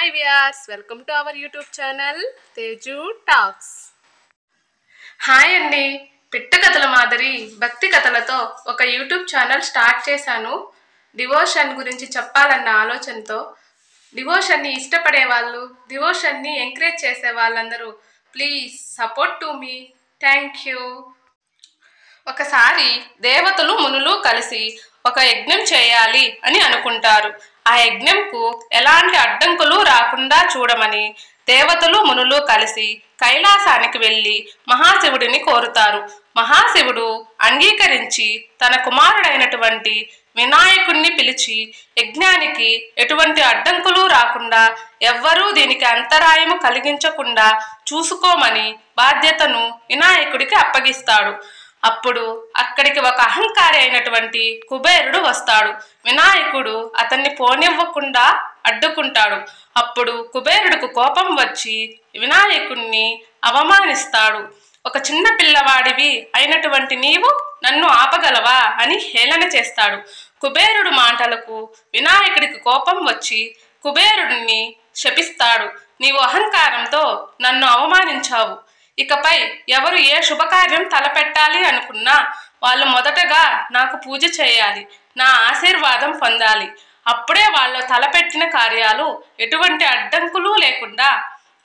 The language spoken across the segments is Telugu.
Hi viewers, welcome to our YouTube channel Teju Talks. Hi అండి, పిట్ట కథల మాదిరి భక్తి కథలతో ఒక యూట్యూబ్ ఛానల్ స్టార్ట్ చేశాను. డివోషన్ గురించి చెప్పాలన్న ఆలోచనతో డివోషన్ని ఇష్టపడే వాళ్ళు, డివోషన్ని ఎంకరేజ్ చేసే వాళ్ళందరూ please support to me. Thank you. ఒకసారి దేవతలు మునులు కలిసి ఒక యజ్ఞం చేయాలి అని అనుకుంటారు. ఆ యజ్ఞంకు ఎలాంటి అడ్డంకులు రాకుండా చూడమని దేవతలు మునులు కలిసి కైలాసానికి వెళ్ళి మహాశివుడిని కోరుతారు. మహాశివుడు అంగీకరించి తన కుమారుడైనటువంటి వినాయకుణ్ణి పిలిచి యజ్ఞానికి ఎటువంటి అడ్డంకులు రాకుండా, ఎవ్వరూ దీనికి అంతరాయము కలిగించకుండా చూసుకోమని బాధ్యతను వినాయకుడికి అప్పగిస్తాడు. అప్పుడు అక్కడికి ఒక అహంకారి అయినటువంటి కుబేరుడు వస్తాడు. వినాయకుడు అతన్ని పోనివ్వకుండా అడ్డుకుంటాడు. అప్పుడు కుబేరుడికి కోపం వచ్చి వినాయకుణ్ణి అవమానిస్తాడు. ఒక చిన్న పిల్లవాడివి అయినటువంటి నీవు నన్ను ఆపగలవా అని హేళన చేస్తాడు. కుబేరుడు మాటలకు వినాయకుడికి కోపం వచ్చి కుబేరుడిని శపిస్తాడు. నీవు అహంకారంతో నన్ను అవమానించావు. ఇకపై ఎవరు ఏ శుభకార్యం తలపెట్టాలి అనుకున్నా వాళ్ళు మొదటగా నాకు పూజ చేయాలి, నా ఆశీర్వాదం పొందాలి. అప్పుడే వాళ్ళు తలపెట్టిన కార్యాలు ఎటువంటి అడ్డంకులు లేకుండా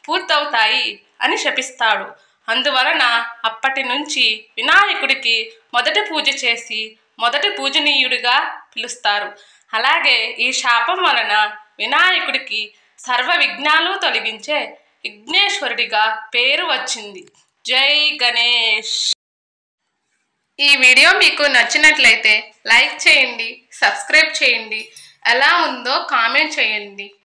పూర్తవుతాయి అని శపిస్తాడు. అందువలన అప్పటి నుంచి వినాయకుడికి మొదటి పూజ చేసి మొదటి పూజనీయుడిగా పిలుస్తారు. అలాగే ఈ శాపం వలన వినాయకుడికి సర్వ విఘ్నాలు తొలగించే విఘ్నేశ్వరుడిగా పేరు వచ్చింది. జై గణేష్. ఈ వీడియో మీకు నచ్చినట్లయితే లైక్ చేయండి, సబ్స్క్రైబ్ చేయండి, ఎలా ఉందో కామెంట్ చేయండి.